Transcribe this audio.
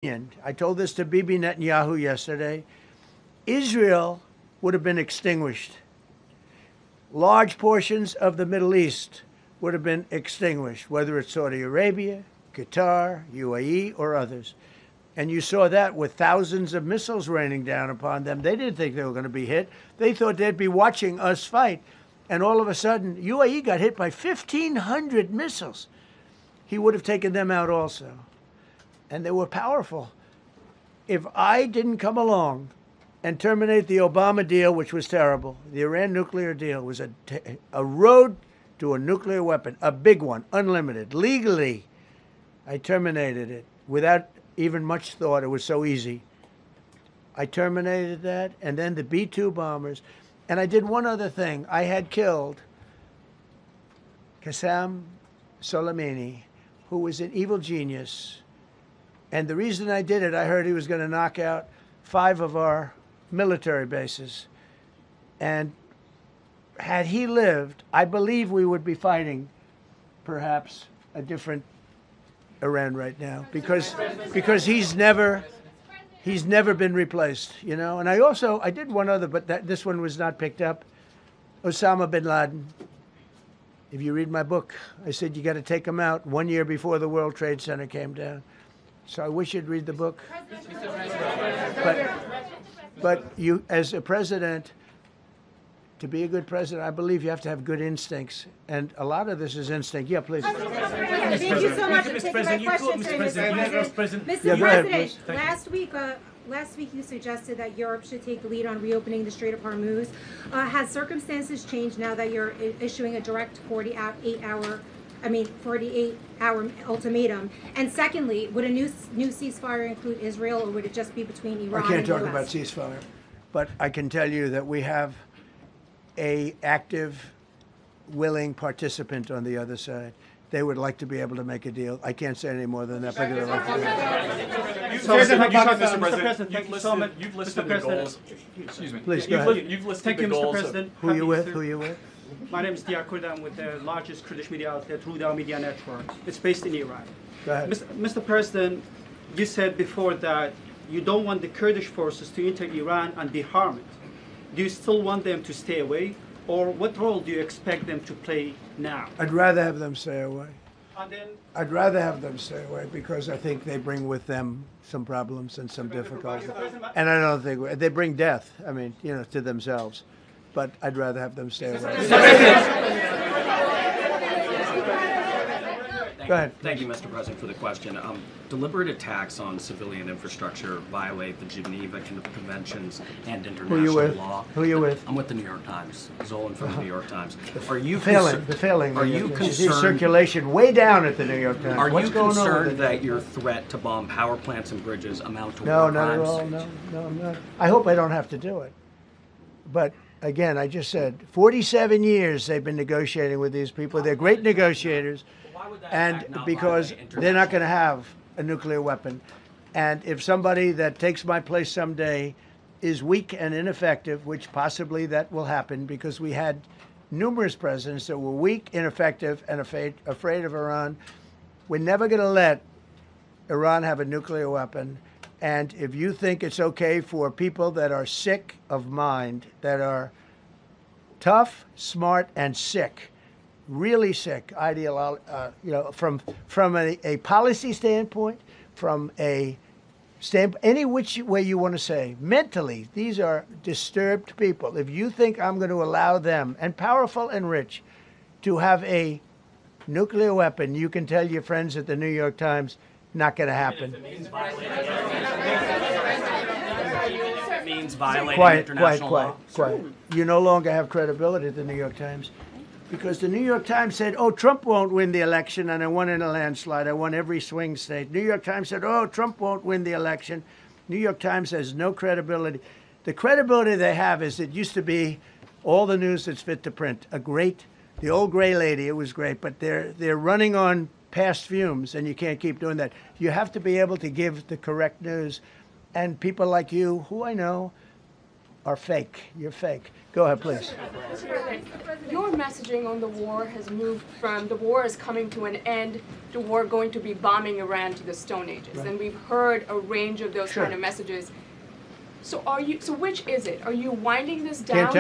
I told this to Bibi Netanyahu yesterday. Israel would have been extinguished. Large portions of the Middle East would have been extinguished, whether it's Saudi Arabia, Qatar, UAE, or others. And you saw that with thousands of missiles raining down upon them. They didn't think they were going to be hit. They thought they'd be watching us fight. And all of a sudden, UAE got hit by 1,500 missiles. He would have taken them out also. And they were powerful. If I didn't come along and terminate the Obama deal, which was terrible, the Iran nuclear deal was a road to a nuclear weapon, a big one, unlimited. Legally, I terminated it without even much thought. It was so easy. I terminated that, and then the B-2 bombers. And I did one other thing. I had killed Qasem Soleimani, who was an evil genius. And the reason I did it, I heard he was going to knock out 5 of our military bases. And had he lived, I believe we would be fighting perhaps a different Iran right now, because he's never been replaced, you know. And I did one other, but this one was not picked up. Osama bin Laden. If you read my book, I said you got to take him out 1 year before the World Trade Center came down. So I wish you'd read the book. But you, as a president, to be a good president, I believe you have to have good instincts. And a lot of this is instinct. Yeah, please. Thank you so much for taking my question today, Mr. President. Yeah, go ahead, please. Last week you suggested that Europe should take the lead on reopening the Strait of Hormuz. Has circumstances changed now that you're issuing a direct 48-hour ultimatum? And secondly, would a new ceasefire include Israel, or would it just be between Iran and the US? I can't talk about ceasefire, but I can tell you that we have a active, willing participant on the other side. They would like to be able to make a deal. I can't say any more than that. But Mr. President, thank you so much. You've listed the goals. Excuse me. Please go ahead. You've listed the goals. Mr. President. Who are you with? Who are you with? My name is Dia Kurda. I'm with the largest Kurdish media outlet, Ruda Media Network. It's based in Iran. Go ahead. Mr. President, you said before that you don't want the Kurdish forces to enter Iran and deharm it. Do you still want them to stay away? Or what role do you expect them to play now? I'd rather have them stay away. And then, I'd rather have them stay away because I think they bring with them some problems and some difficulties. And I don't think they bring death, I mean, you know, to themselves. But I'd rather have them stay away. Go ahead. Thank you, Mr. President, for the question. Deliberate attacks on civilian infrastructure violate the Geneva Conventions and international law. Who are you with? I'm with the New York Times. Zolan from the New York Times. Are you failing? Are you concerned? Circulation way down at the New York Times. Are What's you going concerned on that your threat to bomb power plants and bridges amount to no, war not crimes? at all. No, I'm not. I hope I don't have to do it. But again, I just said 47 years they've been negotiating with these people. They're great negotiators. And because they're not going to have a nuclear weapon. And if somebody that takes my place someday is weak and ineffective, which possibly that will happen because we had numerous presidents that were weak, ineffective, and afraid of Iran, we're never going to let Iran have a nuclear weapon. And if you think it's okay for people that are sick of mind, that are tough, smart, and sick, really sick, you know, from a policy standpoint, from a any which way you want to say, mentally, these are disturbed people. If you think I'm going to allow them, and powerful and rich, to have a nuclear weapon, you can tell your friends at the New York Times, not going to happen. It means violating international law. Quiet. You no longer have credibility at the New York Times. Because the New York Times said, oh, Trump won't win the election, and I won in a landslide. I won every swing state. New York Times said, oh, Trump won't win the election. New York Times has no credibility. The credibility they have is it used to be all the news that's fit to print. The old gray lady, it was great, but they're running on past fumes, and you can't keep doing that. You have to be able to give the correct news. And people like you, who I know, are fake. You're fake. Go ahead, please. Your messaging on the war has moved from the war is coming to an end we're going to be bombing Iran to the Stone Ages, Right. and we've heard a range of those Sure. kind of messages. So which is it? Are you winding this Can't down?